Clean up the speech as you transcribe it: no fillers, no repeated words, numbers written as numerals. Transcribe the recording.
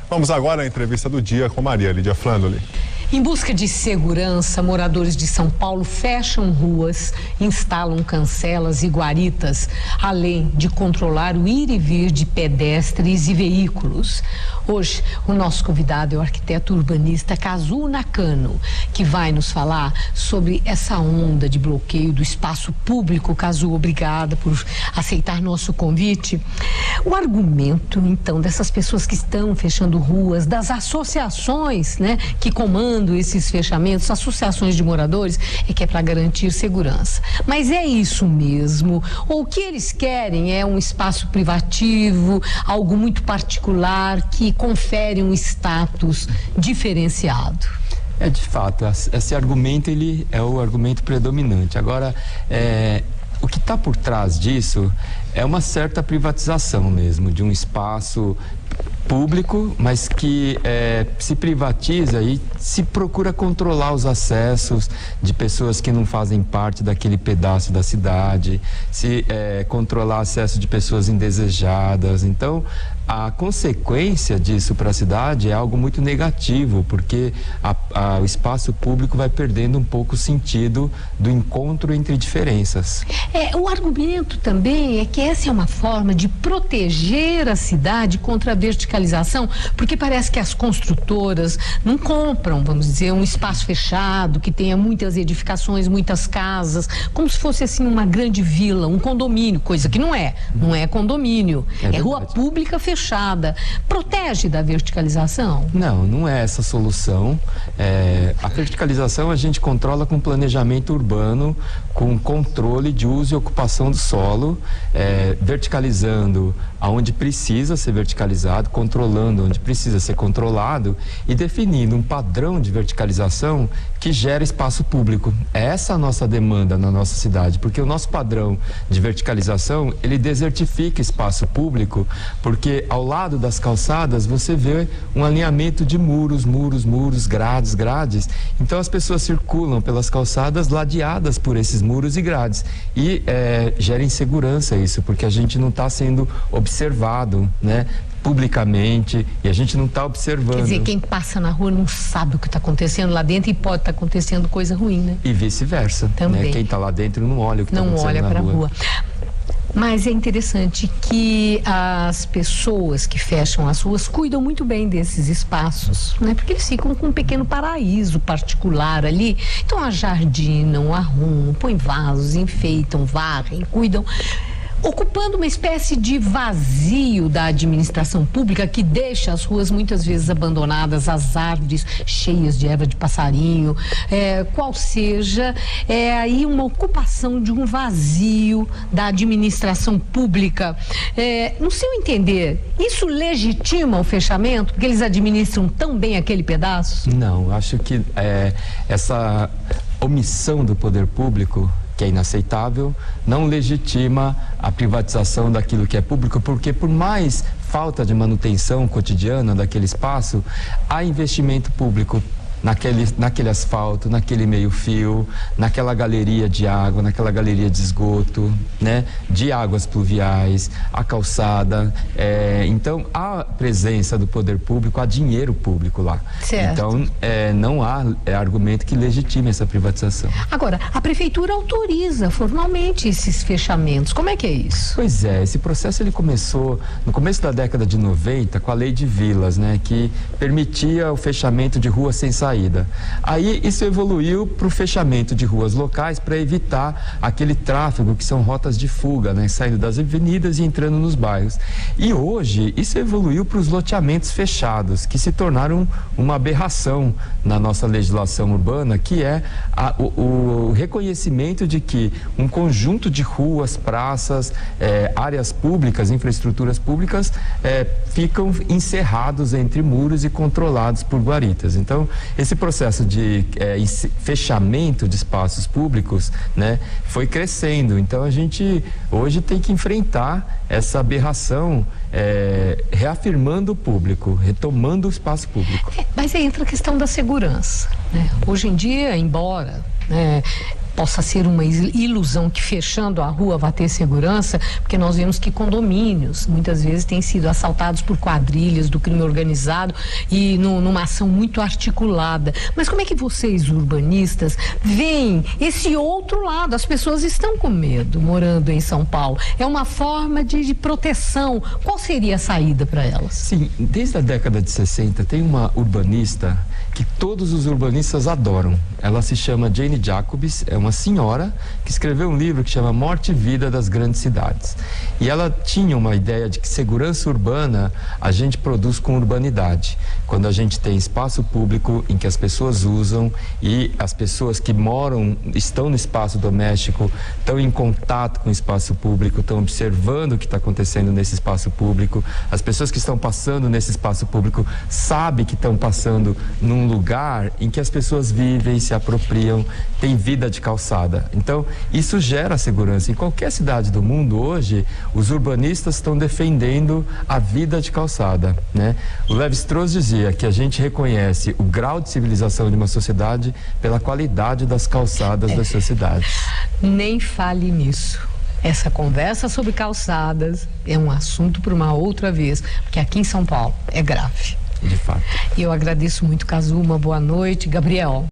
Vamos agora à entrevista do dia com Maria Lídia Flandoli. Em busca de segurança, moradores de São Paulo fecham ruas, instalam cancelas e guaritas, além de controlar o ir e vir de pedestres e veículos. Hoje, o nosso convidado é o arquiteto urbanista Kazuo Nakano, que vai nos falar sobre essa onda de bloqueio do espaço público. Kazuo, obrigada por aceitar nosso convite. O argumento, então, dessas pessoas que estão fechando ruas, das associações, né, que comandam esses fechamentos, associações de moradores, é que é para garantir segurança. Mas é isso mesmo? Ou o que eles querem é um espaço privativo, algo muito particular que confere um status diferenciado? De fato, esse argumento ele é o argumento predominante. Agora, o que está por trás disso é uma certa privatização mesmo de um espaço público, mas que se privatiza e se procura controlar os acessos de pessoas que não fazem parte daquele pedaço da cidade, se controlar acesso de pessoas indesejadas. Então, a consequência disso para a cidade é algo muito negativo, porque o espaço público vai perdendo um pouco o sentido do encontro entre diferenças. O argumento também é que essa é uma forma de proteger a cidade contra a verticalização, porque parece que as construtoras não compram, vamos dizer, um espaço fechado, que tenha muitas edificações, muitas casas, como se fosse assim uma grande vila, um condomínio, coisa que não é condomínio, é rua pública fechada. Protege da verticalização? Não é essa a solução. A verticalização a gente controla com planejamento urbano, com controle de uso e ocupação do solo, verticalizando aonde precisa ser verticalizado, controlando onde precisa ser controlado e definindo um padrão de verticalização que gera espaço público. É essa a nossa demanda na nossa cidade, porque o nosso padrão de verticalização, ele desertifica espaço público, porque ao lado das calçadas você vê um alinhamento de muros, grades. Então as pessoas circulam pelas calçadas ladeadas por esses muros e grades e gera insegurança isso, porque a gente não está sendo observado, né, publicamente, e a gente não está observando. Quer dizer, quem passa na rua não sabe o que está acontecendo lá dentro e pode estar acontecendo coisa ruim, né? E vice-versa. Também. Né? Quem está lá dentro não olha o que está acontecendo na rua. Não olha para a rua. Mas é interessante que as pessoas que fecham as ruas cuidam muito bem desses espaços, né? Porque eles ficam com um pequeno paraíso particular ali. Então ajardinam, arrumam, põem vasos, enfeitam, varrem, cuidam, ocupando uma espécie de vazio da administração pública que deixa as ruas muitas vezes abandonadas, as árvores cheias de erva de passarinho, qual seja, aí uma ocupação de um vazio da administração pública. No seu entender, isso legitima o fechamento, porque eles administram tão bem aquele pedaço? Não, acho que essa omissão do poder público, que é inaceitável, não legitima a privatização daquilo que é público, porque por mais falta de manutenção cotidiana daquele espaço, há investimento público naquele asfalto, naquele meio-fio, naquela galeria de água, naquela galeria de esgoto, né, de águas pluviais, a calçada. Então, há presença do poder público, há dinheiro público lá. Certo. Então, não há argumento que legitime essa privatização. Agora, a prefeitura autoriza formalmente esses fechamentos. Como é que é isso? Pois é, esse processo ele começou no começo da década de 90 com a lei de vilas, né, que permitia o fechamento de ruas sem saída. Aí isso evoluiu para o fechamento de ruas locais para evitar aquele tráfego que são rotas de fuga, né, saindo das avenidas e entrando nos bairros. E hoje isso evoluiu para os loteamentos fechados, que se tornaram uma aberração na nossa legislação urbana, que é o reconhecimento de que um conjunto de ruas, praças, áreas públicas, infraestruturas públicas ficam encerrados entre muros e controlados por guaritas. Então, esse processo de fechamento de espaços públicos, né, foi crescendo. Então a gente hoje tem que enfrentar essa aberração, reafirmando o público, retomando o espaço público. Mas aí entra a questão da segurança, né? Hoje em dia, embora possa ser uma ilusão que fechando a rua vai ter segurança, porque nós vemos que condomínios muitas vezes têm sido assaltados por quadrilhas do crime organizado e numa ação muito articulada. Mas como é que vocês, urbanistas, veem esse outro lado? As pessoas estão com medo morando em São Paulo. É uma forma de proteção. Qual seria a saída para elas? Sim, desde a década de 60 tem uma urbanista que todos os urbanistas adoram. Ela se chama Jane Jacobs, é uma senhora que escreveu um livro que chama Morte e Vida das Grandes Cidades. E ela tinha uma ideia de que segurança urbana a gente produz com urbanidade. Quando a gente tem espaço público em que as pessoas usam e as pessoas que moram, estão no espaço doméstico, estão em contato com o espaço público, estão observando o que está acontecendo nesse espaço público, as pessoas que estão passando nesse espaço público sabem que estão passando num lugar em que as pessoas vivem, se apropriam, tem vida de calçada. Então, isso gera segurança. Em qualquer cidade do mundo hoje, os urbanistas estão defendendo a vida de calçada, né? O Lévi-Strauss dizia que a gente reconhece o grau de civilização de uma sociedade pela qualidade das calçadas das suas cidades. Nem fale nisso. Essa conversa sobre calçadas é um assunto para uma outra vez, porque aqui em São Paulo é grave. De fato. E eu agradeço muito, Cazuma. Boa noite, Gabriel.